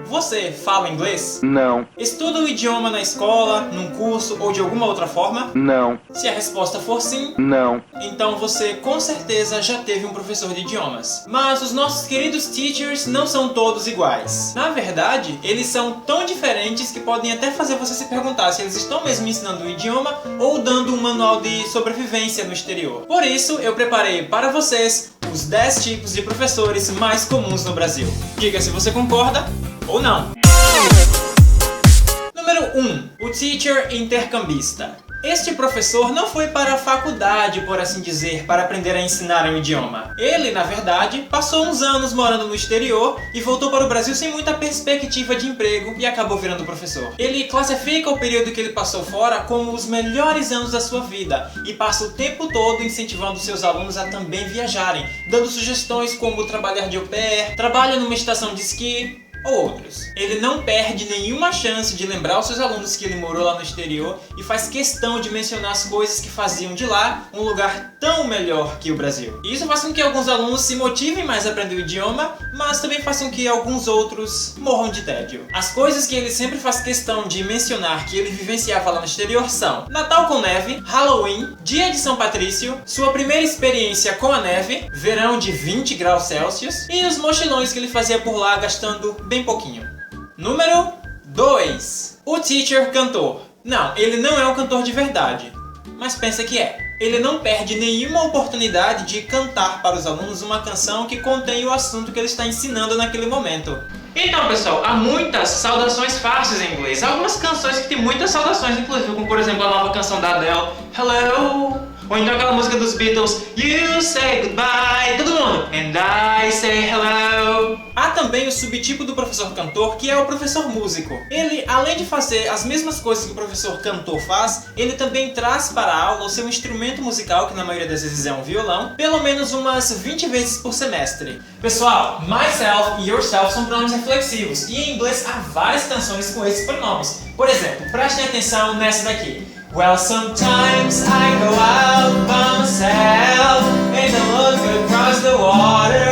Você fala inglês? Não. Estuda o idioma na escola, num curso ou de alguma outra forma? Não. Se a resposta for sim, Não. então você com certeza já teve um professor de idiomas. Mas os nossos queridos teachers não são todos iguais. Na verdade, eles são tão diferentes que podem até fazer você se perguntar se eles estão mesmo ensinando um idioma ou dando um manual de sobrevivência no exterior. Por isso, eu preparei para vocês os 10 tipos de professores mais comuns no Brasil. Diga se você concorda ou não. Número 1. O teacher intercambista. Este professor não foi para a faculdade, por assim dizer, para aprender a ensinar um idioma. Ele, na verdade, passou uns anos morando no exterior e voltou para o Brasil sem muita perspectiva de emprego e acabou virando professor. Ele classifica o período que ele passou fora como os melhores anos da sua vida e passa o tempo todo incentivando seus alunos a também viajarem, dando sugestões como trabalhar de au pair, trabalho numa estação de esqui, ou outros. Ele não perde nenhuma chance de lembrar aos seus alunos que ele morou lá no exterior e faz questão de mencionar as coisas que faziam de lá um lugar tão melhor que o Brasil. Isso faz com que alguns alunos se motivem mais a aprender o idioma, mas também faz com que alguns outros morram de tédio. As coisas que ele sempre faz questão de mencionar que ele vivenciava lá no exterior são Natal com neve, Halloween, Dia de São Patrício, sua primeira experiência com a neve, verão de 20 graus Celsius e os mochilões que ele fazia por lá gastando bem pouquinho. Número 2. O teacher cantor. Não, ele não é um cantor de verdade, mas pensa que é. Ele não perde nenhuma oportunidade de cantar para os alunos uma canção que contém o assunto que ele está ensinando naquele momento. Então, pessoal, há muitas saudações fáceis em inglês. Há algumas canções que têm muitas saudações, inclusive, como por exemplo a nova canção da Adele, Hello! Ou então aquela música dos Beatles, You say goodbye, todo mundo, and I say hello. Há também o subtipo do professor cantor, que é o professor músico. Ele, além de fazer as mesmas coisas que o professor cantor faz, ele também traz para a aula o seu instrumento musical, que na maioria das vezes é um violão, pelo menos umas 20 vezes por semestre. Pessoal, myself e yourself são pronomes reflexivos, e em inglês há várias canções com esses pronomes. Por exemplo, prestem atenção nessa daqui. Well, sometimes I go out by myself and I look across the water.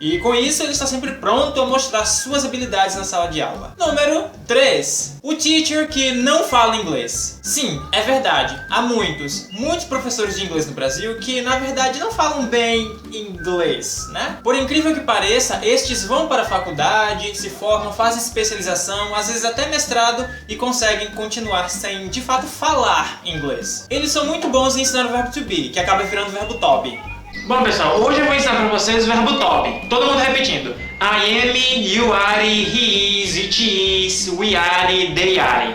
E com isso ele está sempre pronto a mostrar suas habilidades na sala de aula. Número 3. O teacher que não fala inglês. Sim, é verdade. Há muitos professores de inglês no Brasil que na verdade não falam bem inglês, né? Por incrível que pareça, estes vão para a faculdade, se formam, fazem especialização, às vezes até mestrado e conseguem continuar sem de fato falar inglês. Eles são muito bons em ensinar o verbo to be, que acaba virando o verbo to be. Bom, pessoal, hoje eu vou ensinar para vocês o verbo to be. Todo mundo repetindo. I am, you are, he is, it is, we are, they are.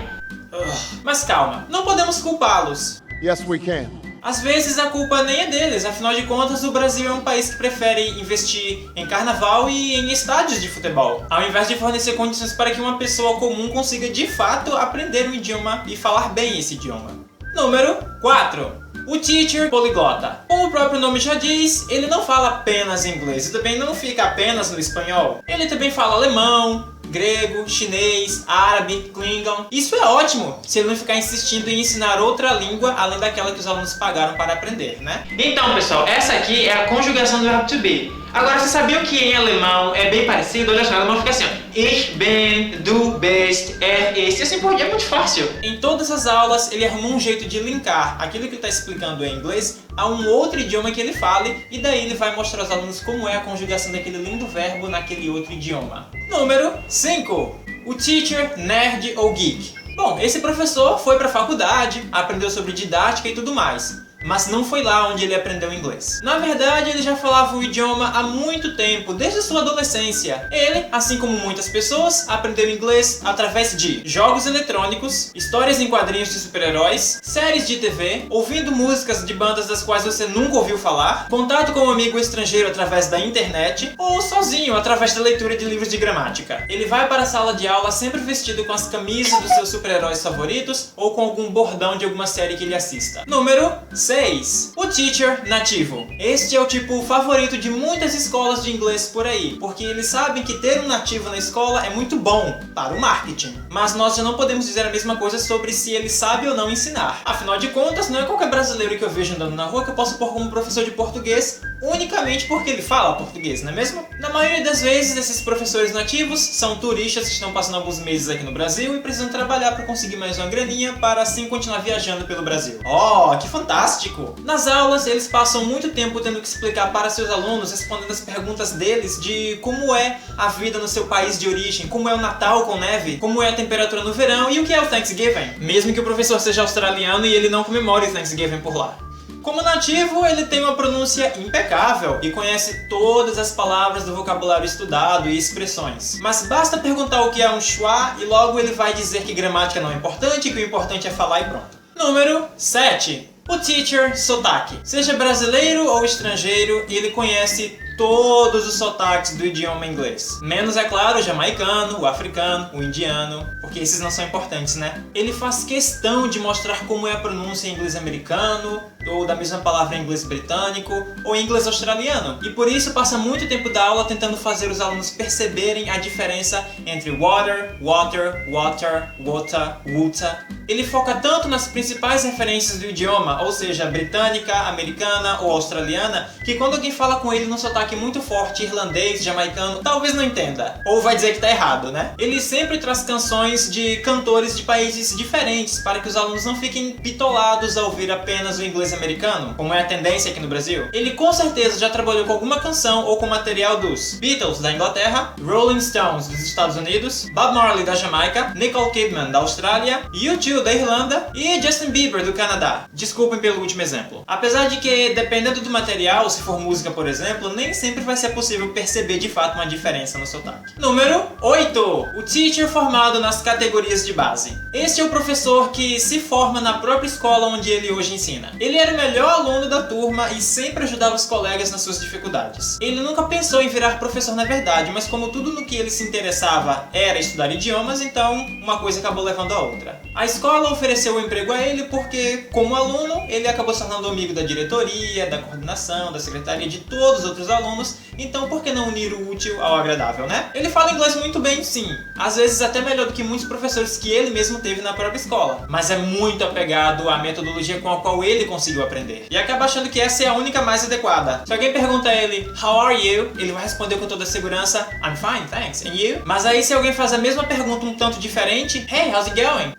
Mas calma, não podemos culpá-los. Yes, we can. Às vezes a culpa nem é deles, afinal de contas o Brasil é um país que prefere investir em carnaval e em estádios de futebol, ao invés de fornecer condições para que uma pessoa comum consiga de fato aprender um idioma e falar bem esse idioma. Número 4. O teacher poliglota. Como o próprio nome já diz, ele não fala apenas inglês e também não fica apenas no espanhol. Ele também fala alemão, grego, chinês, árabe, klingon. Isso é ótimo, se ele não ficar insistindo em ensinar outra língua além daquela que os alunos pagaram para aprender, né? Então, pessoal, essa aqui é a conjugação do verbo to be. Agora, vocês sabiam que em alemão é bem parecido? Olha só, o alemão fica assim, ó. Ich bin, du bist, ist. E assim por diante, é muito fácil. Em todas as aulas, ele arrumou um jeito de linkar aquilo que ele está explicando em inglês a um outro idioma que ele fale, e daí ele vai mostrar aos alunos como é a conjugação daquele lindo verbo naquele outro idioma. Número 5. O teacher nerd ou geek. Bom, esse professor foi para a faculdade, aprendeu sobre didática e tudo mais, mas não foi lá onde ele aprendeu inglês. Na verdade, ele já falava o idioma há muito tempo, desde sua adolescência. Ele, assim como muitas pessoas, aprendeu inglês através de jogos eletrônicos, histórias em quadrinhos de super-heróis, séries de TV, ouvindo músicas de bandas das quais você nunca ouviu falar, contato com um amigo estrangeiro através da internet, ou sozinho, através da leitura de livros de gramática. Ele vai para a sala de aula sempre vestido com as camisas dos seus super-heróis favoritos, ou com algum bordão de alguma série que ele assista. Número 6. 6. O teacher nativo. Este é o tipo favorito de muitas escolas de inglês por aí, porque eles sabem que ter um nativo na escola é muito bom para o marketing. Mas nós já não podemos dizer a mesma coisa sobre se ele sabe ou não ensinar. Afinal de contas, não é qualquer brasileiro que eu vejo andando na rua que eu posso pôr como professor de português unicamente porque ele fala português, não é mesmo? Na maioria das vezes, esses professores nativos são turistas que estão passando alguns meses aqui no Brasil e precisam trabalhar para conseguir mais uma graninha para assim continuar viajando pelo Brasil. Oh, que fantástico! Nas aulas, eles passam muito tempo tendo que explicar para seus alunos, respondendo as perguntas deles de como é a vida no seu país de origem, como é o Natal com neve, como é a temperatura no verão e o que é o Thanksgiving. Mesmo que o professor seja australiano e ele não comemore o Thanksgiving por lá. Como nativo, ele tem uma pronúncia impecável e conhece todas as palavras do vocabulário estudado e expressões. Mas basta perguntar o que é um schwa e logo ele vai dizer que gramática não é importante e que o importante é falar e pronto. Número 7. O teacher sotaque. Seja brasileiro ou estrangeiro, ele conhece todos os sotaques do idioma inglês. Menos, é claro, o jamaicano, o africano, o indiano, porque esses não são importantes, né? Ele faz questão de mostrar como é a pronúncia em inglês americano, ou da mesma palavra em inglês britânico, ou em inglês australiano. E por isso passa muito tempo da aula tentando fazer os alunos perceberem a diferença entre water, water, water, water, water. Ele foca tanto nas principais referências do idioma, ou seja, britânica, americana ou australiana, que quando alguém fala com ele num sotaque muito forte, irlandês, jamaicano, talvez não entenda. Ou vai dizer que tá errado, né? Ele sempre traz canções de cantores de países diferentes, para que os alunos não fiquem bitolados ao ouvir apenas o inglês americano, como é a tendência aqui no Brasil. Ele com certeza já trabalhou com alguma canção ou com material dos Beatles da Inglaterra, Rolling Stones dos Estados Unidos, Bob Marley da Jamaica, Nicole Kidman da Austrália, U2 da Irlanda e Justin Bieber do Canadá. Desculpem pelo último exemplo. Apesar de que, dependendo do material, se for música por exemplo, nem sempre vai ser possível perceber de fato uma diferença no sotaque. Número 8. O teacher formado nas categorias de base. Este é o professor que se forma na própria escola onde ele hoje ensina. Ele era o melhor aluno da turma e sempre ajudava os colegas nas suas dificuldades. Ele nunca pensou em virar professor na verdade, mas como tudo no que ele se interessava era estudar idiomas, então uma coisa acabou levando a outra. A escola ofereceu o emprego a ele porque, como aluno, ele acabou se tornando amigo da diretoria, da coordenação, da secretaria, de todos os outros alunos, então por que não unir o útil ao agradável, né? Ele fala inglês muito bem, sim. Às vezes até melhor do que muitos professores que ele mesmo teve na própria escola. Mas é muito apegado à metodologia com a qual ele conseguiu aprender. E acaba achando que essa é a única mais adequada. Se alguém pergunta a ele, "How are you?", ele vai responder com toda a segurança, "I'm fine, thanks. And you?" Mas aí se alguém faz a mesma pergunta um tanto diferente, "Hey, how's it going?"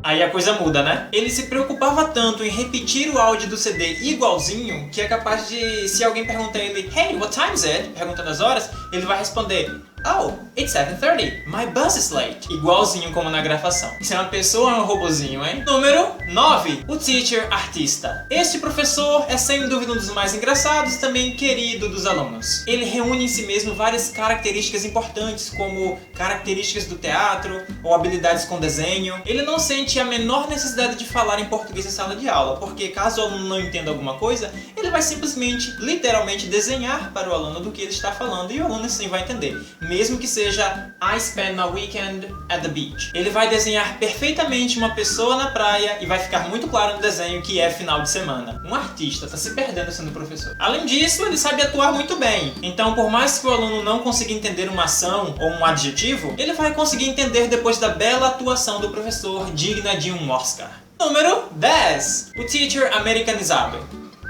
Aí a coisa muda, né? Ele se preocupava tanto em repetir o áudio do CD igualzinho, que é capaz de, se alguém perguntar a ele, "Hey, what time is it?", perguntando as horas, ele vai responder, "Oh, it's 7:30. My bus is late." Igualzinho como na gravação. Isso é uma pessoa ou é um robozinho, hein? Número 9. O teacher artista. Este professor é sem dúvida um dos mais engraçados e também querido dos alunos. Ele reúne em si mesmo várias características importantes, como características do teatro ou habilidades com desenho. Ele não sente a menor necessidade de falar em português em sala de aula, porque caso o aluno não entenda alguma coisa, ele vai simplesmente, literalmente, desenhar para o aluno do que ele está falando e o aluno assim vai entender. Mesmo que seja I spend my weekend at the beach. Ele vai desenhar perfeitamente uma pessoa na praia e vai ficar muito claro no desenho que é final de semana. Um artista está se perdendo sendo professor. Além disso, ele sabe atuar muito bem. Então, por mais que o aluno não consiga entender uma ação ou um adjetivo, ele vai conseguir entender depois da bela atuação do professor, digna de um Oscar. Número 10. O teacher americanizado.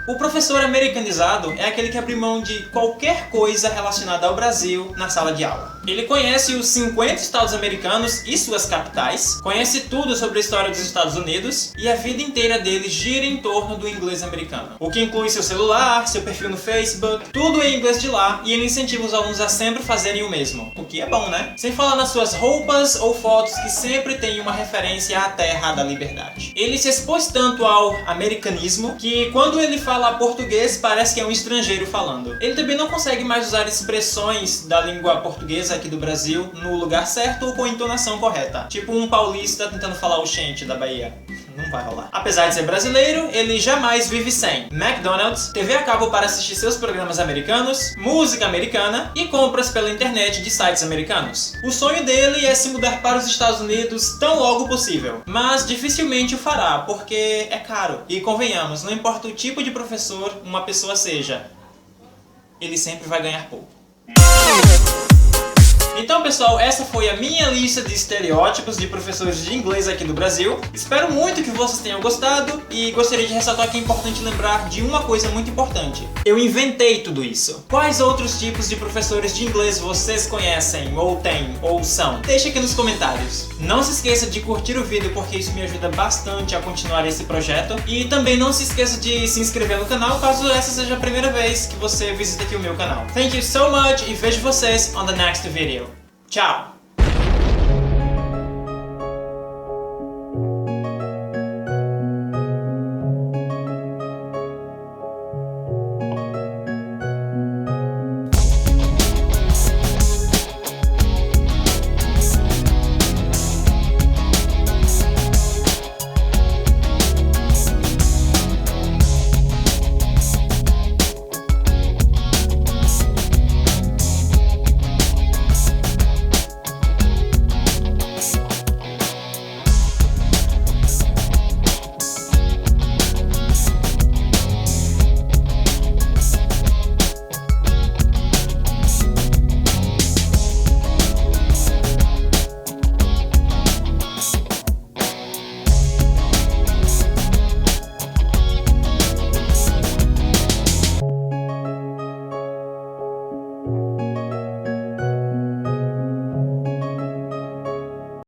O professor americanizado é aquele que abre mão de qualquer coisa relacionada ao Brasil na sala de aula. Ele conhece os 50 estados americanos e suas capitais, conhece tudo sobre a história dos Estados Unidos e a vida inteira dele gira em torno do inglês americano. O que inclui seu celular, seu perfil no Facebook, tudo em inglês de lá, e ele incentiva os alunos a sempre fazerem o mesmo. O que é bom, né? Sem falar nas suas roupas ou fotos que sempre tem uma referência à terra da liberdade. Ele se expôs tanto ao americanismo que quando ele fala português parece que é um estrangeiro falando. Ele também não consegue mais usar expressões da língua portuguesa aqui do Brasil no lugar certo ou com a entonação correta. Tipo um paulista tentando falar o gente da Bahia. não vai rolar. Apesar de ser brasileiro, ele jamais vive sem McDonald's, TV a cabo para assistir seus programas americanos, música americana e compras pela internet de sites americanos. O sonho dele é se mudar para os Estados Unidos tão logo possível, mas dificilmente o fará, porque é caro. E convenhamos, não importa o tipo de professor uma pessoa seja, ele sempre vai ganhar pouco. Então, pessoal, essa foi a minha lista de estereótipos de professores de inglês aqui do Brasil. Espero muito que vocês tenham gostado e gostaria de ressaltar que é importante lembrar de uma coisa muito importante. Eu inventei tudo isso. Quais outros tipos de professores de inglês vocês conhecem, ou têm, ou são? Deixe aqui nos comentários. Não se esqueça de curtir o vídeo porque isso me ajuda bastante a continuar esse projeto. E também não se esqueça de se inscrever no canal caso essa seja a primeira vez que você visita aqui o meu canal. Thank you so much e vejo vocês on the next video. Tchau!